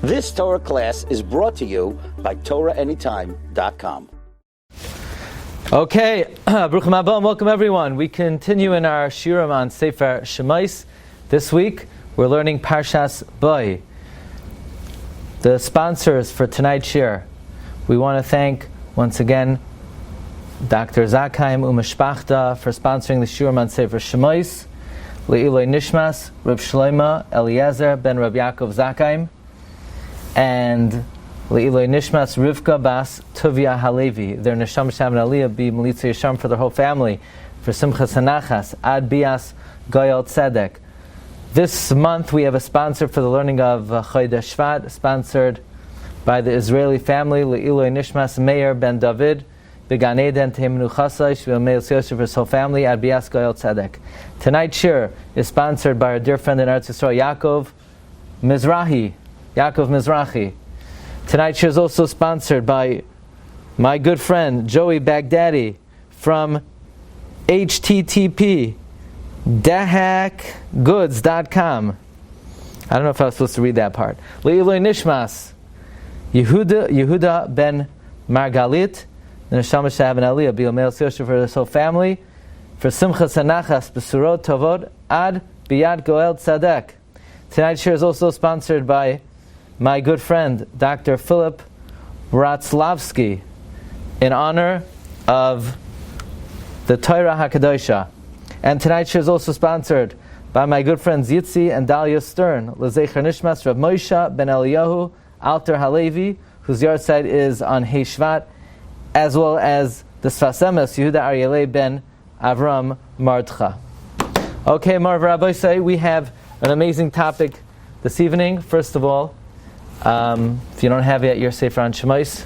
This Torah class is brought to you by TorahAnytime.com. Okay, Baruch Haba, welcome everyone. We continue in our Shiur on Sefer Shemais. This week we're learning Parshas Boi. The sponsors for tonight's Shiur, we want to thank once again Dr. Zakheim Umeshpachta for sponsoring the Shiur on Sefer Shemais. Le'iloi Nishmas, Reb Shloima Eliezer ben Reb Yaakov Zakheim, and Le'iloi Nishmas Rivka Bas Tuvia Halevi. Their Neshama Shem and Aliyah be Melitza Yisham for their whole family, for Simchas Hanachas, Ad Bias Goyal Tzedek. This month we have a sponsor for the learning of Chodesh Shvat, sponsored by the Israeli family, Le'iloi Nishmas Meir ben David, Began Eden Tehimenu Chasai, Shvil Meil Yosef for his whole family, Ad Bias Goyal Tzedek. Tonight's Shiur is sponsored by our dear friend in Eretz Yisrael, Yaakov Mizrahi. Tonight's Shiur is also sponsored by my good friend Joey Baghdadi from http://dahakgoods.com. I don't know if I was supposed to read that part. Le'iloi Nishmas Yehuda ben Margalit, the Neshama Shah ben Aliyah, Bil Meil Yosef for his whole family, for Simchas Hanachas Besurot Tovod Ad Biyad Goel Tzadek. Tonight's Shiur is also sponsored by my good friend Dr. Philip Ratzlavsky in honor of the Torah HaKadosha. And tonight's Shiur is also sponsored by my good friends Yitzi and Dalia Stern, L'Zecher Nishmas Rav Moshe ben Eliyahu Alter Halevi, whose yahrzeit is on Hei Shvat, as well as the Sfas Emes Yehuda Aryeh ben Avram Mardcha. Okay, Marv Rabbi say we have an amazing topic this evening. First of all, if you don't have yet your Sefer on Shemais,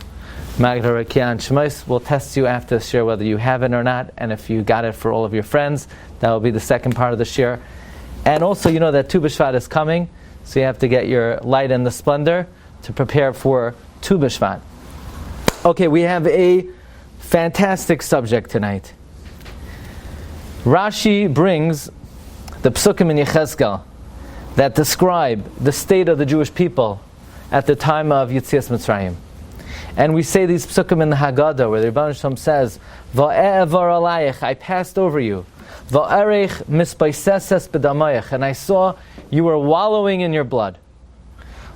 Magda Rakia on Shemais, we'll test you after the Shiur whether you have it or not, and if you got it for all of your friends, that will be the second part of the Shiur. And also, you know that Tu B'Shvat is coming, so you have to get your light and the splendor to prepare for Tu B'Shvat. Okay, we have a fantastic subject tonight. Rashi brings the Psukim in Yechezkel that describe the state of the Jewish people at the time of Yetzias Mitzrayim. And we say these Psukim in the Haggadah, where the Rebbeinu Shalom says, Va'e'evar alayich, I passed over you. Va'erech mispaiseses b'damayich, and I saw you were wallowing in your blood.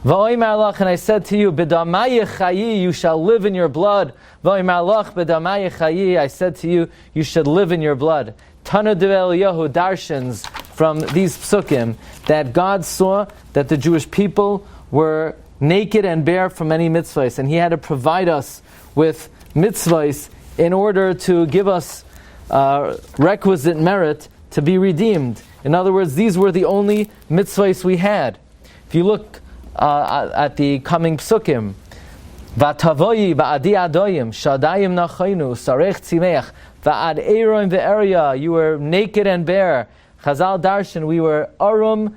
Va'oimar lach, and I said to you, b'damayich chayi, you shall live in your blood. Va'oimar lach, b'damayich chayi, I said to you, you should live in your blood. Tana de Eliyahu darshans from these psukim that God saw that the Jewish people were naked and bare from many mitzvahs, and He had to provide us with mitzvahs in order to give us requisite merit to be redeemed. In other words, these were the only mitzvahs we had. If you look at the coming psukim, Vatavoyi ba'adi adoyim shadayim nachaynu sarech tzimeach va'ad eiroim ve'eria, you were naked and bare. Chazal darshan, we were arum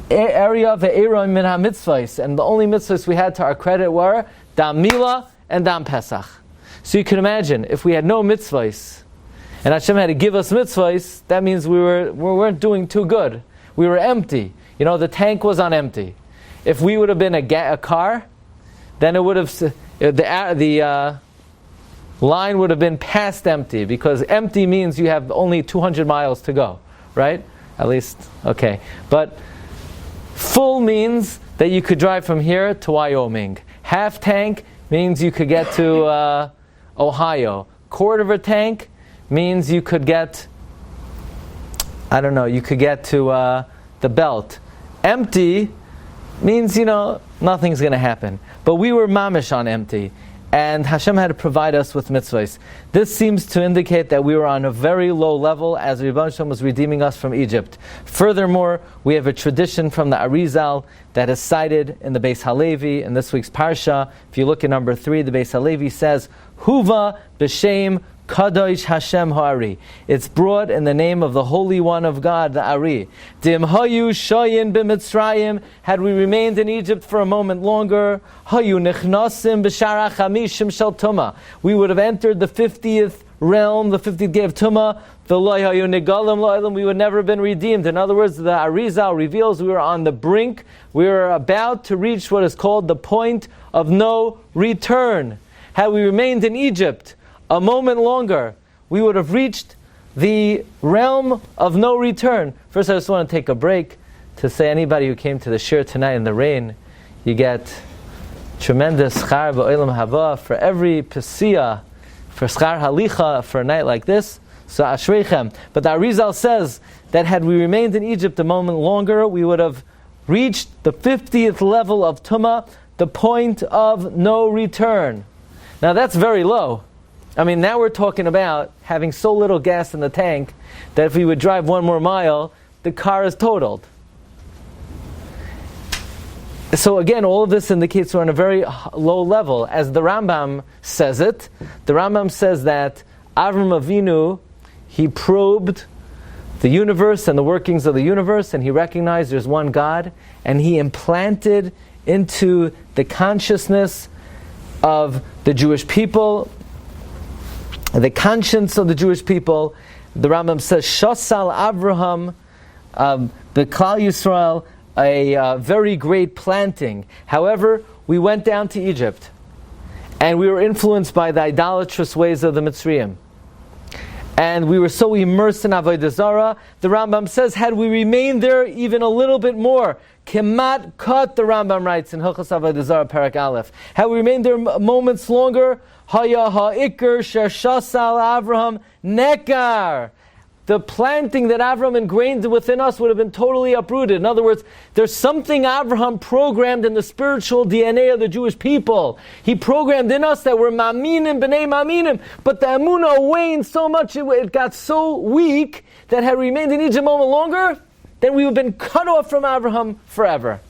area ve'eiroim min ha-mitzvahs, and the only mitzvahs we had to our credit were Dam Mila and Dam Pesach. So you can imagine, if we had no mitzvahs, and Hashem had to give us mitzvahs, that means we weren't doing too good. We were empty. You know, the tank was on empty. If we would have been a car, then it would have the line would have been past empty, because empty means you have only 200 miles to go, right? At least, okay. But full means that you could drive from here to Wyoming. Half tank means you could get to Ohio. Quarter of a tank means you could get, you could get to the belt. Empty means, nothing's going to happen. But we were mamish on empty, and Hashem had to provide us with mitzvahs. This seems to indicate that we were on a very low level as the Rebbeinu Shalom was redeeming us from Egypt. Furthermore, we have a tradition from the Arizal that is cited in the Beis Halevi in this week's Parsha. If you look at number 3, the Beis Halevi says, Huva b'shem Kadosh Hashem Ha'ari. It's brought in the name of the Holy One of God, the Ari. Dim hayu shoyin b'Mitzrayim. Had we remained in Egypt for a moment longer, hayu nichnasim b'shara chamishim shel tuma. We would have entered the 50th realm, the 50th day of Tumah, we would never have been redeemed. In other words, the Arizal reveals we were on the brink. We were about to reach what is called the point of no return. Had we remained in Egypt a moment longer, we would have reached the realm of no return. First, I just want to take a break to say anybody who came to the Shiur tonight in the rain, you get tremendous schar ba'olam haba for every pesiyah, for schar halicha, for a night like this. So ashreichem. But the Arizal says that had we remained in Egypt a moment longer, we would have reached the 50th level of Tumah, the point of no return. Now that's very low. I mean, now we're talking about having so little gas in the tank that if we would drive one more mile, the car is totaled. So again, all of this indicates we're on a very low level. As the Rambam says it, the Rambam says that Avram Avinu, he probed the universe and the workings of the universe, and he recognized there's one God, and he implanted into the consciousness of the Jewish people, the conscience of the Jewish people. The Rambam says, Shosal Avraham, the Klal Yisrael, a very great planting. However, we went down to Egypt, and we were influenced by the idolatrous ways of the Mitzrayim. And we were so immersed in Avodah Zarah, the Rambam says, had we remained there even a little bit more, Kemat Kat, the Rambam writes in Hilchos Avodah Zarah, Parak Aleph, had we remained there moments longer, Haya ha'ikr sheshasal Avraham nekar, the planting that Avraham ingrained within us would have been totally uprooted. In other words, there's something Avraham programmed in the spiritual DNA of the Jewish people. He programmed in us that we're maminim b'nei maminim, but the emunah waned so much, it got so weak that had remained in Egypt a moment longer, then we would have been cut off from Avraham forever.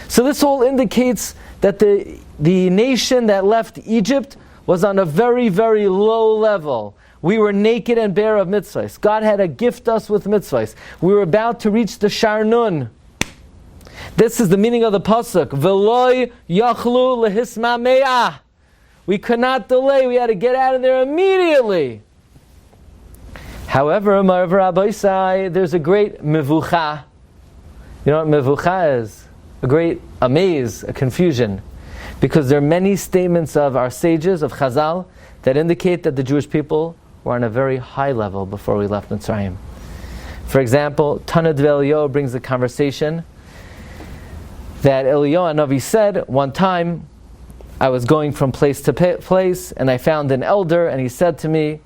So this all indicates that the nation that left Egypt was on a very, very low level. We were naked and bare of mitzvahs. God had to gift us with mitzvahs. We were about to reach the Shar Nun. This is the meaning of the pasuk. V'loi yachlu lehisma me'ah. We could not delay. We had to get out of there immediately. However, there's a great mevucha. You know what mevucha is? A great amaze, a confusion. Because there are many statements of our sages, of Chazal, that indicate that the Jewish people were on a very high level before we left Mitzrayim. For example, Tanad Eliyahu brings the conversation that Eliyahu Hanavi said, one time, I was going from place to place, and I found an elder, and he said to me,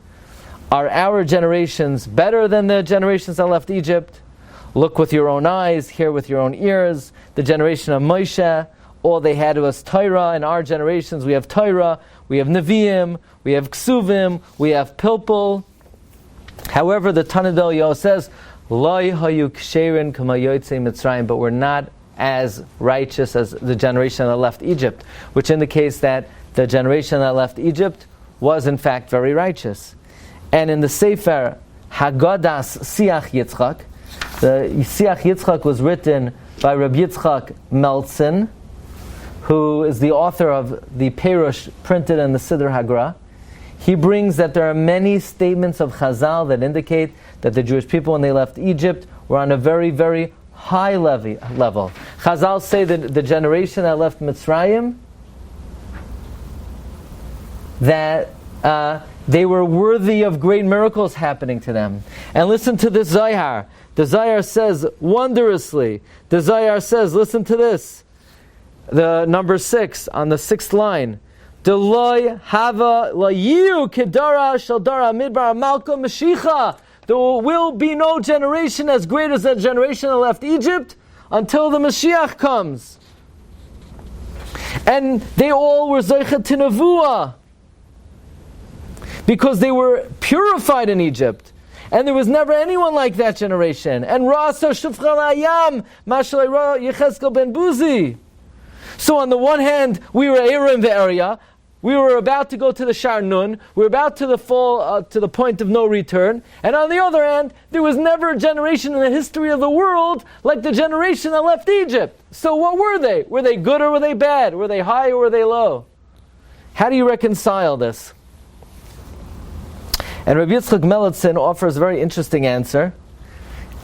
are our generations better than the generations that left Egypt? Look with your own eyes, hear with your own ears. The generation of Moshe, all they had was Torah. In our generations, we have Torah, we have Nevi'im, we have Ksuvim, we have Pilpul. However, the Tanad Eliyahu says, Loi hayu ksherin kama yotzei Mitzrayim, but we're not as righteous as the generation that left Egypt, which indicates that the generation that left Egypt was in fact very righteous. And in the Sefer Haggadas Siach Yitzchak, the Siach Yitzchak was written by Rabbi Yitzchak Meltzin, who is the author of the Perush printed in the Siddur Hagra. He brings that there are many statements of Chazal that indicate that the Jewish people, when they left Egypt, were on a very, very high level. Chazal say that the generation that left Mitzrayim, that they were worthy of great miracles happening to them. And listen to this Zohar. The Zohar says wondrously. The Zohar says, listen to this. The number 6 on the 6th line. Deloy hava layiu kedara shaldara midbar malka mashicha. There will be no generation as great as that generation that left Egypt until the Mashiach comes. And they all were zeicha to nevuah because they were purified in Egypt. And there was never anyone like that generation. And Rasa Shufchal Ayam Mashalai Ra Yechezkel Ben Buzi. So on the one hand, we were in the area. We were about to go to the Shar Nun. We were about to fall to the point of no return. And on the other hand, there was never a generation in the history of the world like the generation that left Egypt. So what were they? Were they good or were they bad? Were they high or were they low? How do you reconcile this? And Rabbi Yitzchak Melitson offers a very interesting answer,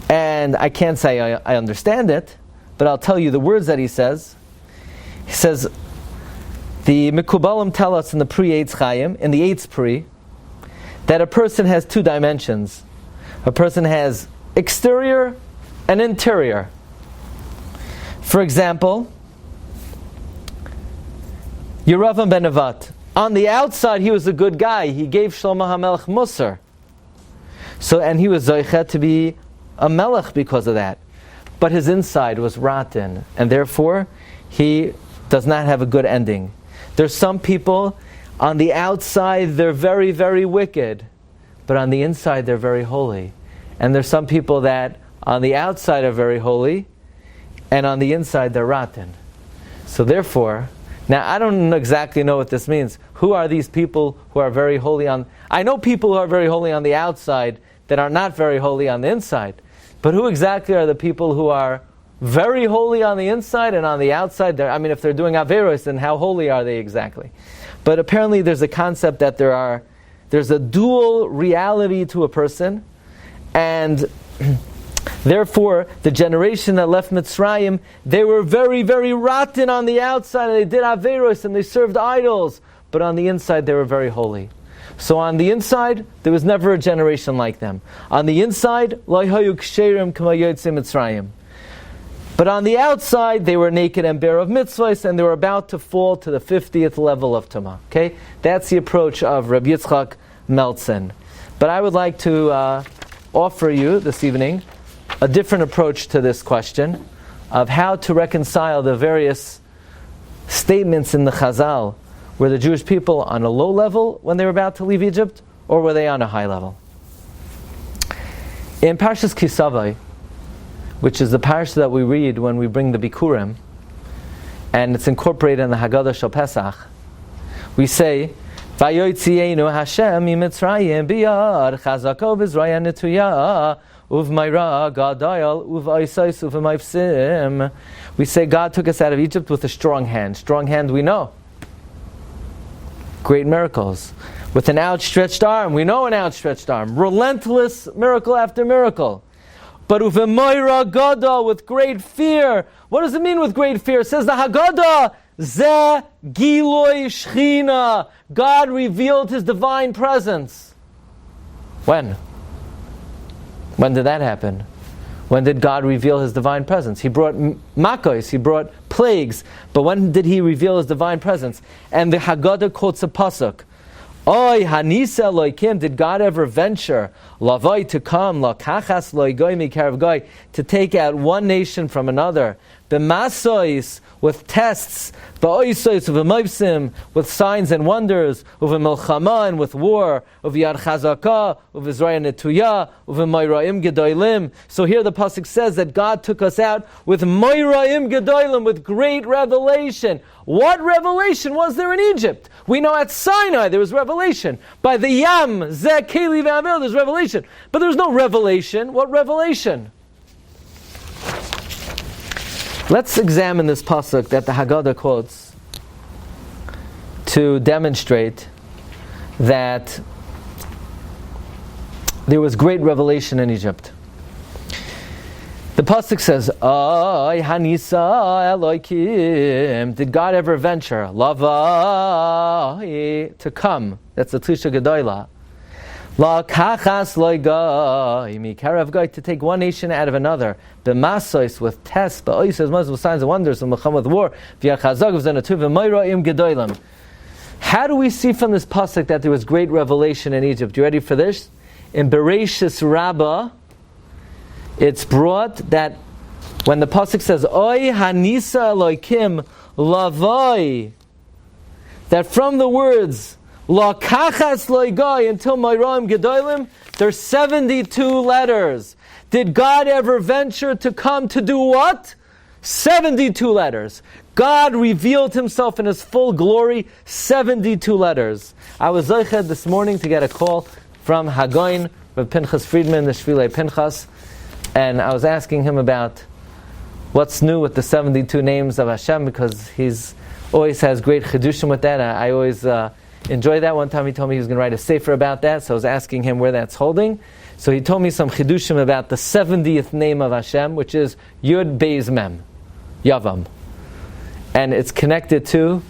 and I can't say I understand it, but I'll tell you the words that he says. He says, the Mikubalim tell us in the Pri-Eitz Chaim, in the Eitz Pri, that a person has two dimensions. A person has exterior and interior. For example, Yeravam ben Nevat. On the outside, he was a good guy. He gave Shlomo HaMelech Musar. And he was Zoichet to be a Melech because of that. But his inside was rotten, and therefore, he does not have a good ending. There's some people, on the outside, they're very, very wicked, but on the inside, they're very holy. And there's some people that, on the outside, are very holy, and on the inside, they're rotten. So therefore, now I don't exactly know what this means. Who are these people who are very holy on... I know people who are very holy on the outside that are not very holy on the inside. But who exactly are the people who are very holy on the inside and on the outside? If they're doing Averos, then how holy are they exactly? But apparently there's a concept that there's a dual reality to a person, and therefore the generation that left Mitzrayim, they were very, very rotten on the outside, and they did Averos and they served idols, but on the inside they were very holy. So on the inside, there was never a generation like them. On the inside, Lo hayu ksherim k'ma yotzei Mitzrayim. But on the outside, they were naked and bare of mitzvahs, and they were about to fall to the 50th level of Tumah. Okay? That's the approach of Rabbi Yitzchak Melitson. But I would like to offer you this evening a different approach to this question of how to reconcile the various statements in the Chazal. Were the Jewish people on a low level when they were about to leave Egypt, or were they on a high level? In Parshas Kisavai, which is the Parsha that we read when we bring the Bikurim, and it's incorporated in the Haggadah Shel Pesach, we say, Vayotzienu Hashem miMitzrayim biyad chazako v'zraya netuya uvmayra gadayal uvaisais uvmayfsim. We say God took us out of Egypt with a strong hand. Strong hand we know. Great miracles. With an outstretched arm, we know an outstretched arm. Relentless miracle after miracle. But uvemoira gada, with great fear. What does it mean with great fear? It says the Haggadah, Ze Giloi Shechina. God revealed His divine presence. When? When did that happen? When did God reveal His divine presence? He brought makos, He brought plagues, but when did He reveal His divine presence? And the Haggadah quotes a pasuk. Oy hanisa loikim, did God ever venture lavoi to come lakachas loigoy mikarav goy, to take out one nation from another? B'masois, with tests, ba'oisois uvemoivsim, with signs and wonders, uvemilchama, and with war, uviyad chazaka, uvizraya netuya, uvemoiraim gedoylim. So here the pasuk says that God took us out with moiraim gedoylim, with great revelation. What revelation was there in Egypt? We know at Sinai there was revelation. By the Yam, Zeh Keli V'Avil, there's revelation. But there's no revelation. What revelation? Let's examine this pasuk that the Haggadah quotes to demonstrate that there was great revelation in Egypt. The pasuk says, "Ay hanisa Elokim." Did God ever venture lavai, to come? That's the Tlisha Gedoyla. La kachas loigai mikarav goy, to take one nation out of another. B'masos, with tests, ba'oisos, with signs and wonders, and with war. V'yachazag v'zanatu v'moiraim gedoylim. How do we see from this pasuk that there was great revelation in Egypt? You ready for this? In Bereshis Rabbah, it's brought that when the pasuk says "Oy hanisa Elokim lavoi," that from the words "La kachas loigai" until Moiraim gedolim, there's 72 letters. Did God ever venture to come to do what? 72 letters. God revealed Himself in His full glory. 72 letters. I was zoiched this morning to get a call from Hagoin, Rav Pinchas Friedman, the Shvilei Pinchas. And I was asking him about what's new with the 72 names of Hashem, because he's always has great chidushim with that. I always enjoy that. One time he told me he was going to write a sefer about that, so I was asking him where that's holding. So he told me some chidushim about the 70th name of Hashem, which is Yud Beis Mem, Yavam. And it's connected to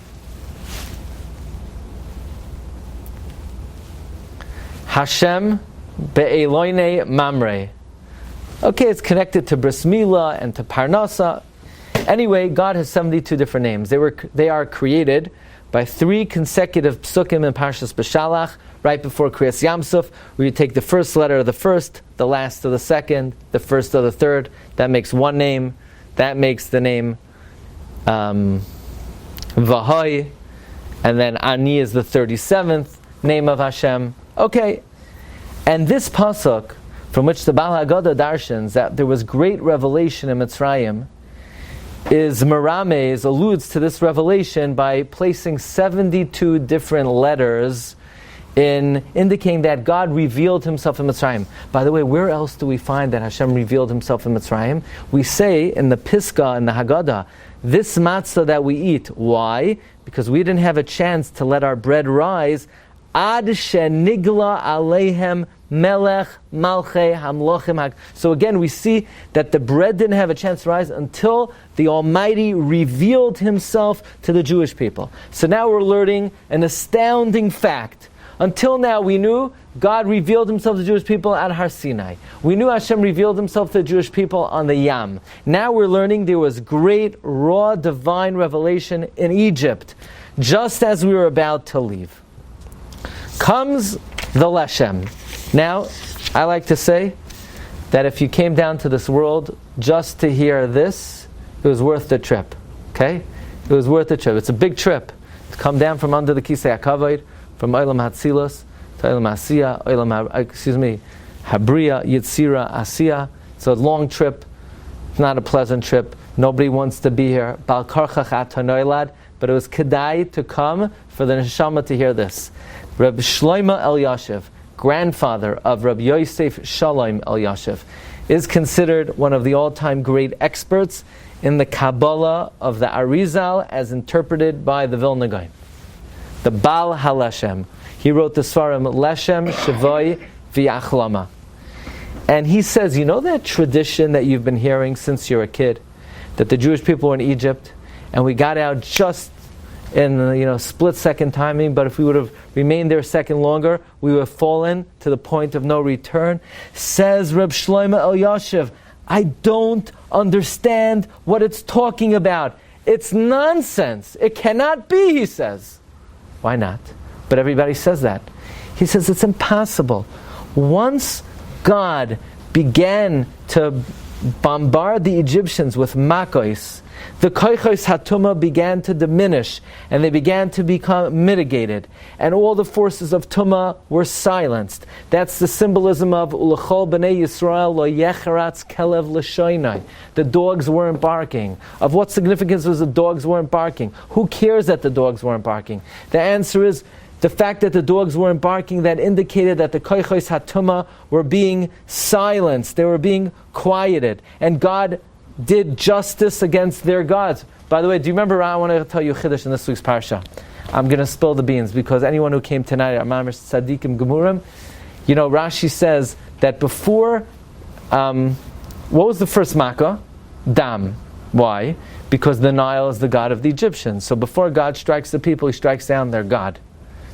Hashem Be'eloine Mamre. Okay, it's connected to Bris Milah and to Parnasa. Anyway, God has 72 different names. They are created by 3 consecutive psukim in Parshas B'Shalach, right before Kriyas Yamsuf, where you take the first letter of the first, the last of the second, the first of the third. That makes one name. That makes the name Vahoi, and then Ani is the 37th name of Hashem. Okay, and this pasuk, from which the Baal Haggadah darshans that there was great revelation in Mitzrayim, alludes to this revelation by placing 72 different letters in indicating that God revealed Himself in Mitzrayim. By the way, where else do we find that Hashem revealed Himself in Mitzrayim? We say in the Piska, in the Haggadah, this matzah that we eat. Why? Because we didn't have a chance to let our bread rise. Ad shenigla aleihem melech malchei hamlochim. So again, we see that the bread didn't have a chance to rise until the Almighty revealed Himself to the Jewish people. So now we're learning an astounding fact. Until now, we knew God revealed Himself to the Jewish people at Har Sinai. We knew Hashem revealed Himself to the Jewish people on the Yam. Now we're learning there was great, raw, divine revelation in Egypt, just as we were about to leave. Comes the Leshem. Now, I like to say that if you came down to this world just to hear this, it was worth the trip. Okay? It was worth the trip. It's a big trip to come down from under the Kisei HaKavod, from Olam HaTzilos to Olam Asiya, Habriya, Yitzira, Asiya. It's a long trip. It's not a pleasant trip. Nobody wants to be here. Bal Karchach Atanoilad. But it was Kedai to come for the Neshama to hear this. Rabbi Shlomo Elyashiv, grandfather of Rabbi Yosef Shalom Elyashiv, is considered one of the all-time great experts in the Kabbalah of the Arizal as interpreted by the Vilna Gaon. The Baal Haleshem. He wrote the Svarim Leshem, Shavoi, V'Achlama. And he says, you know that tradition that you've been hearing since you're a kid, that the Jewish people were in Egypt, and we got out just in split-second timing, but if we would have remained there a second longer, we would have fallen to the point of no return. Says Reb Shlomo Elyashiv, I don't understand what it's talking about. It's nonsense. It cannot be, he says. Why not? But everybody says that. He says it's impossible. Once God began to bombard the Egyptians with makos, the koichos hatuma began to diminish, and they began to become mitigated, and all the forces of tuma were silenced. That's the symbolism of ulachol b'nei Yisrael lo yecharatz kelev l'shoinai. The dogs weren't barking. Of what significance was the dogs weren't barking? Who cares that the dogs weren't barking? The answer is the fact that the dogs weren't barking, that indicated that the koichos hatuma were being silenced. They were being quieted, and God did justice against their gods. By the way, do you remember, I want to tell you a chiddush in this week's Parsha. I'm going to spill the beans, because anyone who came tonight at Mamash Tzadikim Gemurim, Rashi says that before, what was the first makkah? Dam. Why? Because the Nile is the god of the Egyptians. So before God strikes the people, He strikes down their god.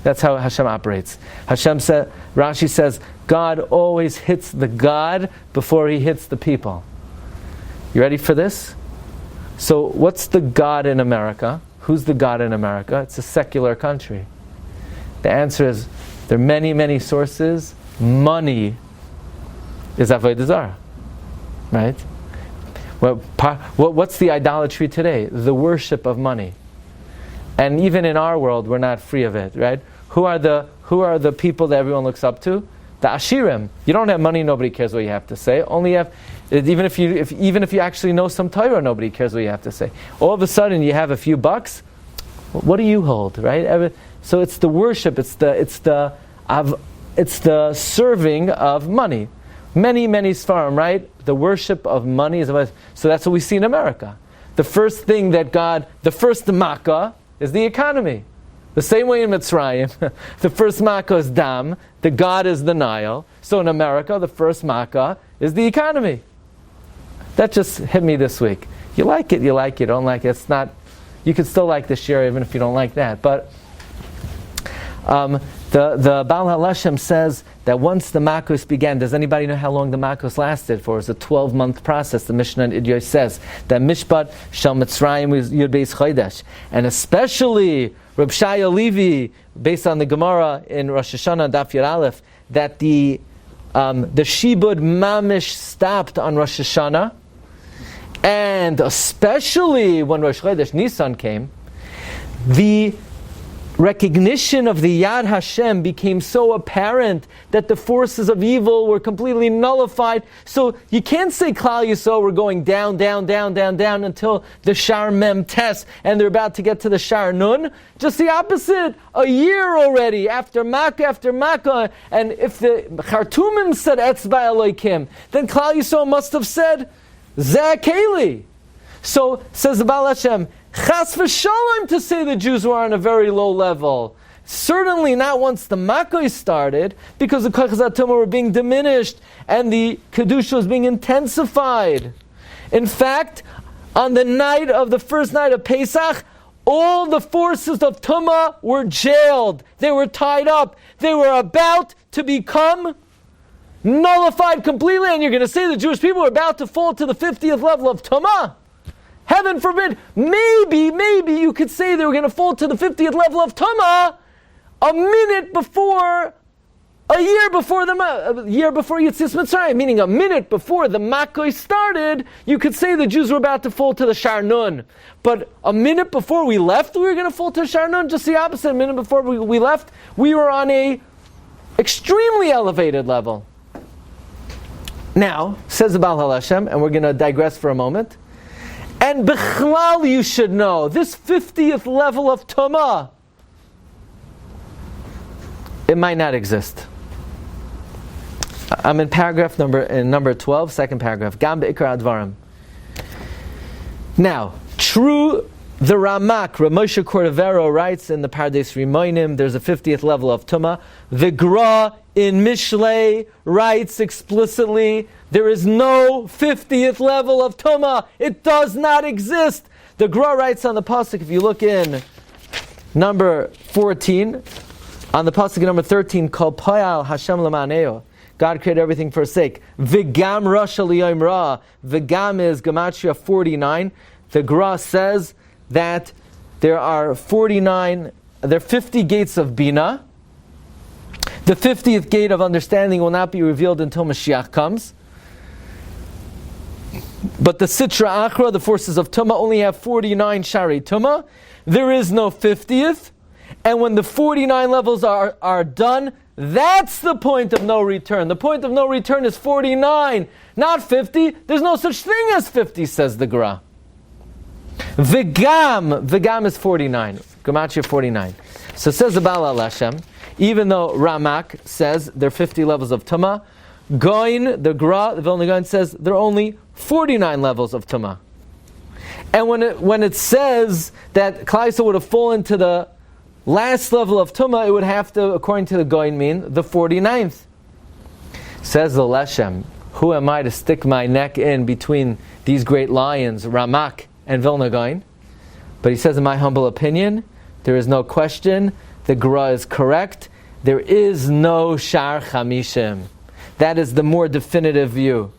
That's how Hashem operates. Rashi says, God always hits the god before He hits the people. You ready for this? So what's the God in America? Who's the God in America? It's a secular country. The answer is, there are many, many sources. Money is Avodah Zarah. Right? What's the idolatry today? The worship of money. And even in our world, we're not free of it, right? Who are the people that everyone looks up to? The Ashirim. You don't have money, nobody cares what you have to say. Even if you actually know some Torah, nobody cares what you have to say. All of a sudden, you have a few bucks. What do you hold, right? So it's the worship. It's the serving of money. Many, many Sfarim, right? The worship of money is. So that's what we see in America. The first thing the first makkah is the economy. The same way in Mitzrayim, the first makkah is dam, the god is the Nile. So in America, the first makkah is the economy. That just hit me this week. You like it, you don't like it. It's not. You can still like the shiur even if you don't like that. But the Baal Haleshem says that once the Makos began, does anybody know how long the Makos lasted for? It's a 12-month process. The Mishnah in Idyos says that Mishpat Shel Mitzrayim was Yud Beis Chodesh. And especially Reb Shaya Levi, based on the Gemara in Rosh Hashanah, Daf Yud Aleph, that the Shibud Mamish stopped on Rosh Hashanah, and especially when Rosh Chodesh Nisan came, the recognition of the Yad Hashem became so apparent that the forces of evil were completely nullified. So you can't say Klal Yisrael were going down, down, down, down, down until the Shar Mem Tes, and they're about to get to the Shar Nun. Just the opposite. A year already, after Makkah, and if the Khartoumim said Etzba Elokim, then Klal Yisrael must have said Zeh Keli. So, says the Baal Hashem, Chas v'shalom to say the Jews were on a very low level. Certainly not once the Makkah started, because the Kochas HaTumah were being diminished and the Kedusha was being intensified. In fact, on the night of the first night of Pesach, all the forces of Tumah were jailed. They were tied up. They were about to become nullified completely, and you're going to say the Jewish people are about to fall to the 50th level of Tumah? Heaven forbid. Maybe you could say they were going to fall to the 50th level of Tumah a year before Yetzias Mitzrayim, meaning a minute before the Makkah started. You could say the Jews were about to fall to the Shar Nun. But a minute before we left, we were going to fall to the Shar Nun. Just the opposite. A minute before we left, we were on a extremely elevated level. Now, says the Baal Haleshem, and we're going to digress for a moment. And Bichlal, you should know, this 50th level of Tumah, it might not exist. I'm in paragraph number 12, second paragraph. Gam be'ikar advarim. Now, true, the Ramak, Ramosha Cordovero, writes in the Pardes Rimonim, there's a 50th level of Tumah. The Gra in Mishlei writes explicitly, there is no 50th level of Tumah. It does not exist. The Gra writes on the pasuk, if you look in number 14, on the pasuk number 13, Kol Payal Hashem Lamaneo. God created everything for his sake. V'gam Rasha Liyom Ra. V'gam is Gematria 49. The Gra says that there are 50 gates of Bina. The 50th gate of understanding will not be revealed until Mashiach comes. But the Sitra Achra, the forces of Tumah, only have 49 Shari Tumah. There is no 50th. And when the 49 levels are done, that's the point of no return. The point of no return is 49, not 50. There's no such thing as 50, says the Gra. V'gam is 49. Gematria 49. So says the Baal Haleshem, even though Ramak says there are 50 levels of Tumah, Goin, the Gra, the Vilna Gaon says there are only 49 levels of Tumah. And when it says that Klal Yisrael would have fallen to the last level of Tumah, it would have to, according to the Goin, mean the 49th. Says the Leshem, who am I to stick my neck in between these great lions, Ramak and Vilna Gaon? But he says, in my humble opinion, there is no question, the Gra is correct. There is no Shar Chamishim. That is the more definitive view.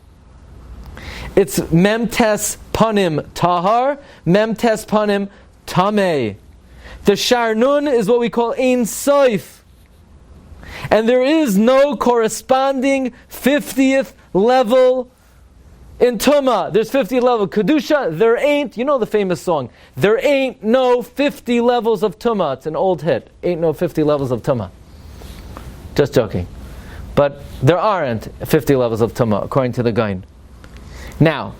It's Memtes Panim Tahar, Memtes Panim Tameh. The Shar Nun is what we call Ein Soif. And there is no corresponding 50th level in Tumah. There's 50th level Kedusha. There ain't, you know the famous song, there ain't no 50 levels of Tumah. It's an old hit. Ain't no 50 levels of Tumah. Just joking. But there aren't 50 levels of Tumah, according to the Gaon. Now,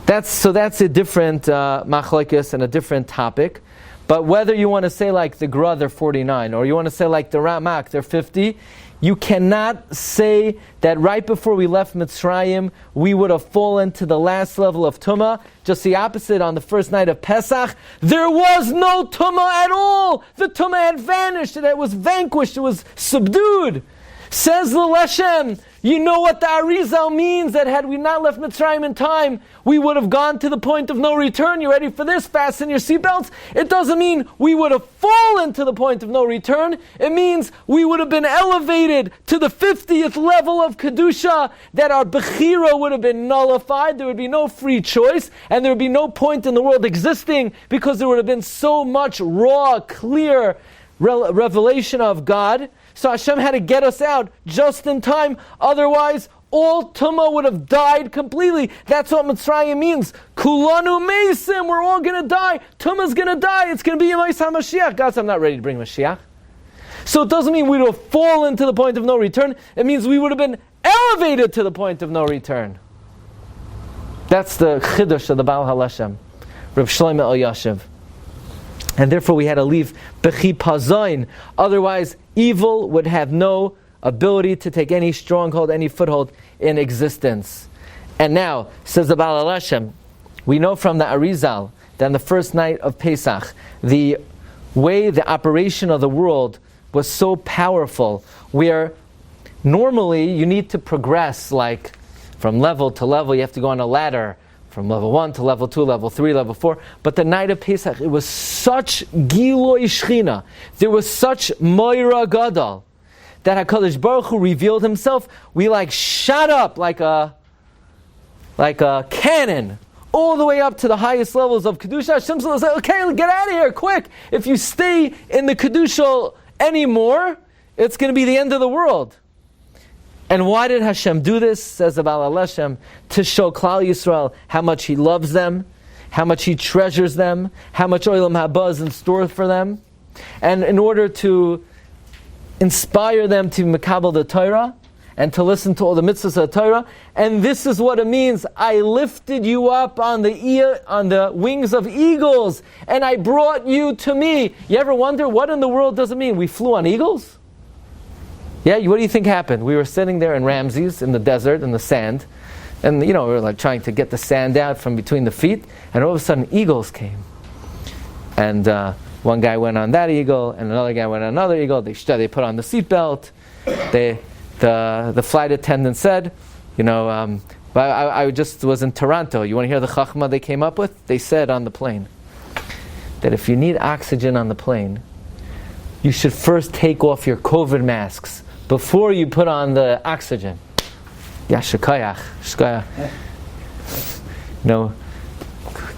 that's a different machlokes and a different topic. But whether you want to say like the Gra, they're 49, or you want to say like the Ramak, they're 50, you cannot say that right before we left Mitzrayim, we would have fallen to the last level of Tumah, just the opposite. On the first night of Pesach, there was no tumah at all. The tumah had vanished, and it was vanquished, it was subdued. Says the Haleshem, you know what the Arizal means, that had we not left Mitzrayim in time, we would have gone to the point of no return. You ready for this? Fasten your seatbelts. It doesn't mean we would have fallen to the point of no return. It means we would have been elevated to the 50th level of Kedusha, that our Bechira would have been nullified. There would be no free choice, and there would be no point in the world existing, because there would have been so much raw, clear revelation of God. So Hashem had to get us out just in time. Otherwise, all Tumah would have died completely. That's what Mitzrayim means. Kulanu Meisim, we're all going to die. Tumah's going to die. It's going to be Yemais HaMashiach. God said, I'm not ready to bring Mashiach. So it doesn't mean we would have fallen to the point of no return. It means we would have been elevated to the point of no return. That's the Chiddush of the Baal Haleshem, Reb Shlomo Elyashiv. And therefore we had to leave Bechi Pazayin. Otherwise, evil would have no ability to take any stronghold, any foothold in existence. And now, says the Baal Haleshem, we know from the Arizal that on the first night of Pesach, the way the operation of the world was so powerful, where normally you need to progress, like from level to level, you have to go on a ladder, from level 1 to level 2, level 3, level 4. But the night of Pesach, it was such Giloi Shechina, there was such Moira Gadol, that HaKadosh Baruch Hu revealed himself. We shot up like a cannon, all the way up to the highest levels of Kedusha. Hashem said, okay, get out of here, quick. If you stay in the Kedusha anymore, it's going to be the end of the world. And why did Hashem do this, says the Baal Haleshem? To show Klal Yisrael how much He loves them, how much He treasures them, how much Olam Haba is in store for them. And in order to inspire them to Mekabel the Torah, and to listen to all the mitzvahs of the Torah. And this is what it means. I lifted you up on the wings of eagles, and I brought you to me. You ever wonder, what in the world does it mean? We flew on eagles? Yeah, what do you think happened? We were sitting there in Ramses, in the desert, in the sand, and we were trying to get the sand out from between the feet, and all of a sudden eagles came. And one guy went on that eagle, and another guy went on another eagle. They put on the seatbelt. The flight attendant said, I just was in Toronto. You want to hear the chachma they came up with? They said on the plane that if you need oxygen on the plane, you should first take off your COVID masks before you put on the oxygen. Yeah, shekayach.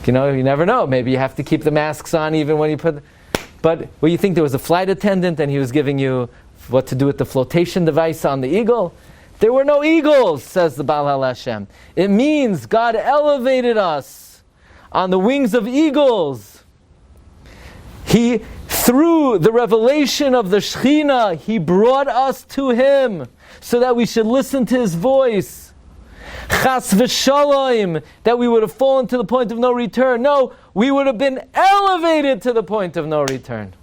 You never know. Maybe you have to keep the masks on even when you put... But you think there was a flight attendant and he was giving you what to do with the flotation device on the eagle? There were no eagles, says the Baal Haleshem. It means God elevated us on the wings of eagles. He, through the revelation of the Shekhinah, He brought us to Him so that we should listen to His voice. Chas v'shalom, that we would have fallen to the point of no return. No, we would have been elevated to the point of no return.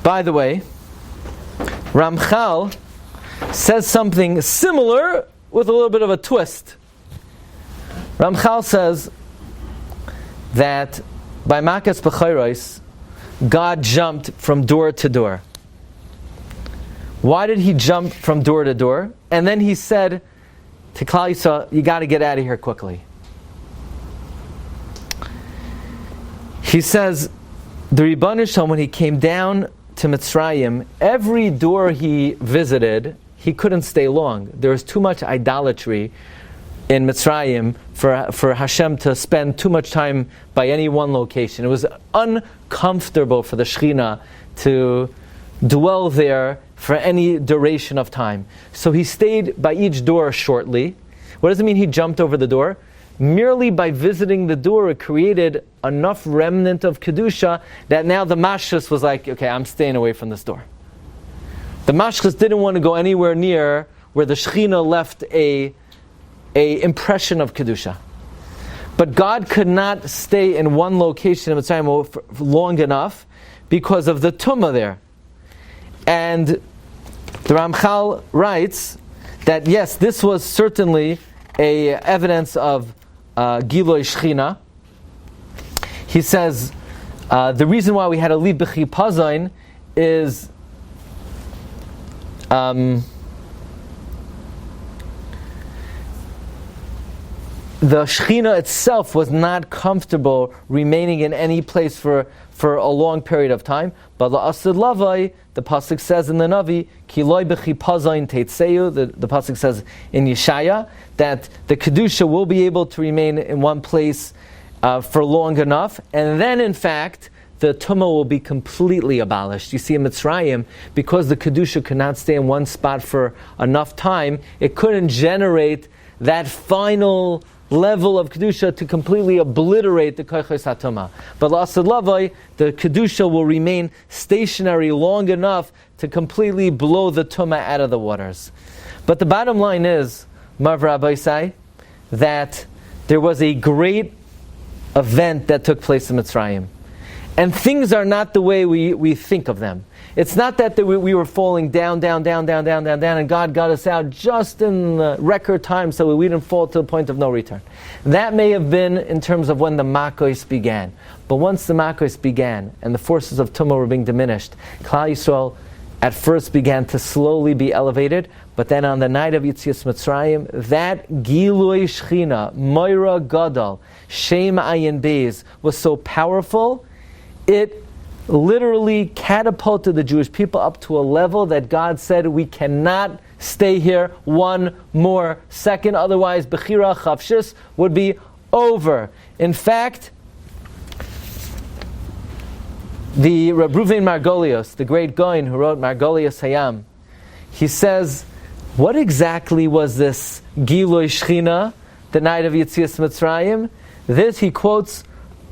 By the way, Ramchal says something similar with a little bit of a twist. Ramchal says that by Makas B'chayros, God jumped from door to door. Why did He jump from door to door? And then He said to Klal Yisrael, you got to get out of here quickly. He says, the Ribbon Shalom, when He came down to Mitzrayim, every door He visited, He couldn't stay long. There was too much idolatry in Mitzrayim for Hashem to spend too much time by any one location. It was uncomfortable for the Shekhinah to dwell there for any duration of time. So He stayed by each door shortly. What does it mean He jumped over the door? Merely by visiting the door, it created enough remnant of Kedusha that now the Mashchus was like, okay, I'm staying away from this door. The Mashchus didn't want to go anywhere near where the Shekhinah left a impression of Kedusha. But God could not stay in one location in Mitzrayim for long enough because of the Tumah there. And the Ramchal writes that yes, this was certainly a evidence of Giloi Shechina. He says the reason why we had to leave B'chipazayin is the Shechina itself was not comfortable remaining in any place for a long period of time. But la'asid lavai, the pasuk says in the Navi, ki loy b'chipazayin teitzeyu, the pasuk says in Yeshaya, that the Kedusha will be able to remain in one place for long enough, and then in fact, the Tumah will be completely abolished. You see, in Mitzrayim, because the Kedusha could not stay in one spot for enough time, it couldn't generate that final level of Kedusha to completely obliterate the Koiches HaTumah. But L'Asad Lavai, the Kedusha will remain stationary long enough to completely blow the Tumah out of the waters. But the bottom line is, Marv Rabbi say, that there was a great event that took place in Mitzrayim. And things are not the way we think of them. It's not that we were falling down, and God got us out just in the record time so we didn't fall to the point of no return. That may have been in terms of when the Makos began. But once the Makos began and the forces of Tumah were being diminished, Klal Yisrael at first began to slowly be elevated, but then on the night of Yetzias Mitzrayim, that Gilui Shechina, Moira Gadol, Shem Ayin Beis, was so powerful, it literally catapulted the Jewish people up to a level that God said we cannot stay here one more second, otherwise Bechira Chavshis would be over. In fact, the Reb Ruvain Margolius, the great Goin who wrote Margolius Hayam, he says, what exactly was this Gilui Shechina, the night of Yetzias Mitzrayim? This he quotes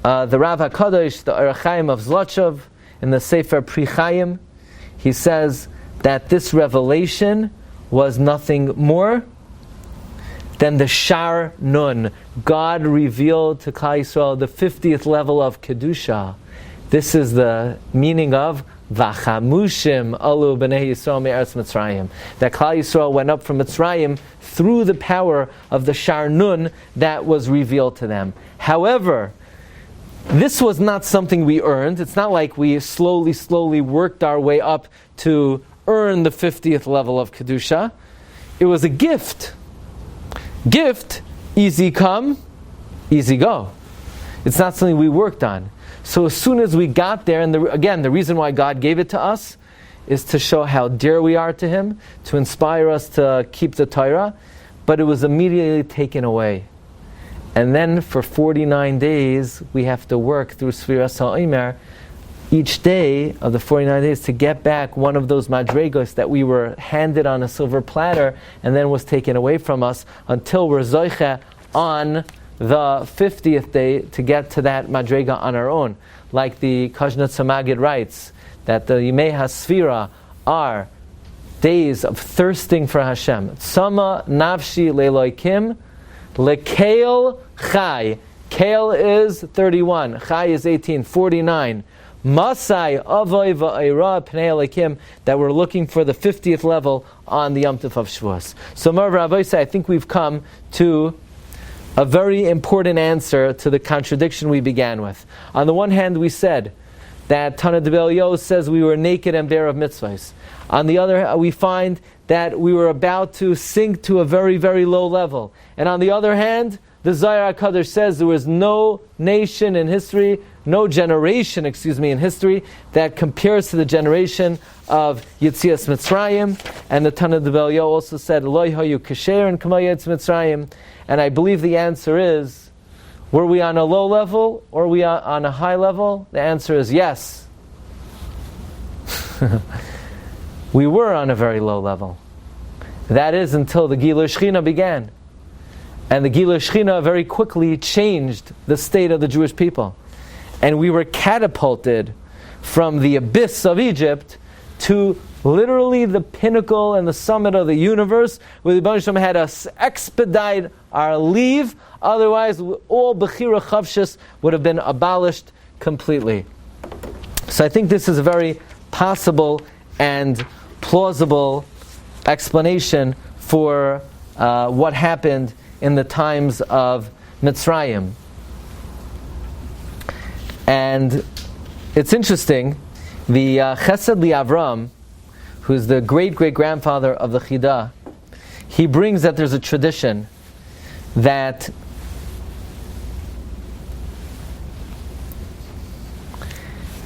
the Rav HaKadosh, the Orach Chaim of Zlotchov, in the Sefer Pri Chaim. He says that this revelation was nothing more than the Shar Nun. God revealed to Klal Yisrael the 50th level of Kedusha. This is the meaning of Vachamushim Alu B'nei Yisrael Me'eretz Mitzrayim. That Klal Yisrael went up from Mitzrayim through the power of the Shar Nun that was revealed to them. However, this was not something we earned. It's not like we slowly worked our way up to earn the 50th level of Kedusha. It was a gift. Gift, easy come, easy go. It's not something we worked on. So as soon as we got there, and the reason why God gave it to us is to show how dear we are to Him, to inspire us to keep the Torah, but it was immediately taken away. And then for 49 days, we have to work through Sfiras HaOmer each day of the 49 days to get back one of those madregos that we were handed on a silver platter and then was taken away from us until we're zoiche on the 50th day to get to that madrega on our own. Like the Kajnat Samagid writes, that the Yimei HaSfira are days of thirsting for Hashem. Tzama nafshi leloikim lekeil chai. Kail is 31, chai is 18, 49. Masai avoy va'ira pnei elikim, that we're looking for the 50th level on the Yom Tov of Shavuos. So Mar Rabbi say, I think we've come to a very important answer to the contradiction we began with. On the one hand, we said that Tana Debel Yo says we were naked and bare of mitzvahs. On the other, we find that we were about to sink to a very, very low level. And on the other hand, the Zohar HaKadosh says there was no nation in history, no generation, in history that compares to the generation of Yetzias Mitzrayim. And the Tana Debel Yo also said, Lo hayu kasher and kama Yetzias Mitzrayim. And I believe the answer is, were we on a low level or were we on a high level? The answer is yes. We were on a very low level. That is until the Gilui Shechina began. And the Gilui Shechina very quickly changed the state of the Jewish people. And we were catapulted from the abyss of Egypt to literally the pinnacle and the summit of the universe, where the Baruch Shem had us expedite our leave. Otherwise, all Bechira Chavshis would have been abolished completely. So I think this is a very possible and plausible explanation for what happened in the times of Mitzrayim. And it's interesting, the Chesed Li'Avram, who's the great-great-grandfather of the Chidah, he brings that there's a tradition that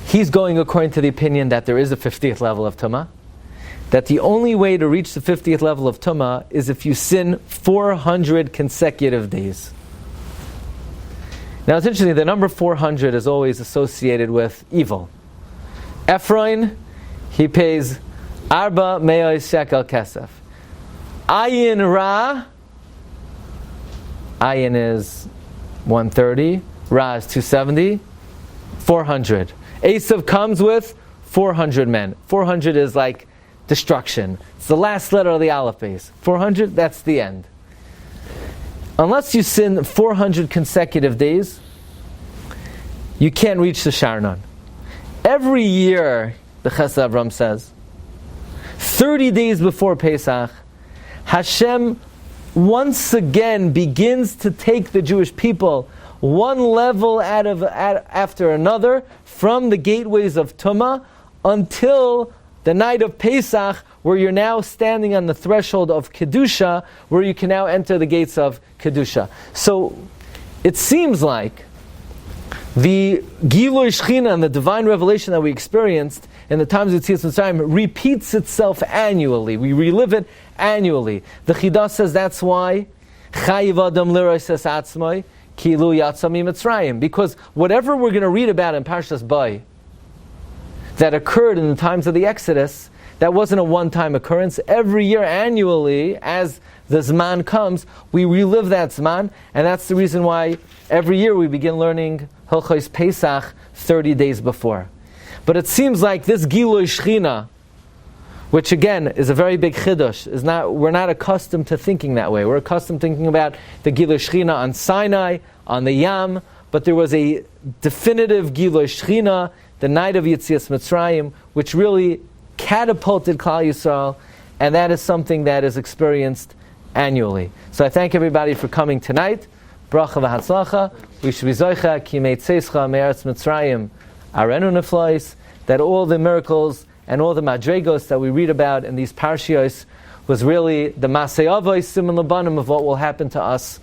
he's going according to the opinion that there is a 50th level of Tumah, that the only way to reach the 50th level of Tumah is if you sin 400 consecutive days. Now it's interesting, the number 400 is always associated with evil. Ephraim, he pays Arba Me'os Shekel Kesef. Ayin Ra, Ayin is 130, Ra is 270, 400. Esav comes with 400 men. 400 is like destruction. It's the last letter of the Aleph base. 400, that's the end. Unless you sin 400 consecutive days, you can't reach the Sharnon. Every year, the Chesed Avram says, 30 days before Pesach, Hashem once again begins to take the Jewish people one level after another from the gateways of Tumah until the night of Pesach, where you're now standing on the threshold of Kedusha, where you can now enter the gates of Kedusha. So it seems like the Gilui Shechina and the divine revelation that we experienced in the times of Yetzias Mitzrayim repeats itself annually. We relive it annually. The Chidah says that's why Chayiv Adam Liros Es Atzmai Kilu Yatzah Mitzrayim, because whatever we're going to read about in Parshas Bay that occurred in the times of the Exodus, that wasn't a one-time occurrence. Every year, annually, as the Zman comes, we relive that Zman, and that's the reason why every year we begin learning Hilchos Pesach 30 days before. But it seems like this Gilui Shechina, which again is a very big chiddush, we're not accustomed to thinking that way. We're accustomed to thinking about the Gilui Shechina on Sinai, on the Yam, but there was a definitive Gilui Shechina, the night of Yetzias Mitzrayim, which really catapulted Klal Yisrael, and that is something that is experienced annually. So I thank everybody for coming tonight. Bracha v'hatzlacha. We should be zoicha ki meitzeischa me'eretz Mitzrayim arenu neflois, that all the miracles and all the madregos that we read about in these parshios was really the masei avos siman labanim of what will happen to us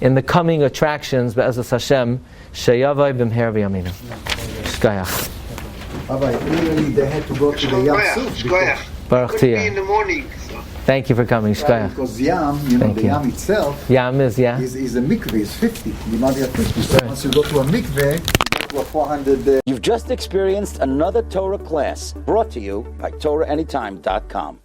in the coming attractions. Be'ezus Hashem sheyavai b'mher v'yamina. Shkayach. Rabbi, really they had to go to the Yam Suf. Baruch Tiyah. In the morning. Thank you for coming. Shkayach. Because Yam, the Yam itself, Yam is a mikveh, is 50. Limadia 50. So once you go to a mikveh, you go to a 400. You've just experienced another Torah class brought to you by TorahAnytime.com.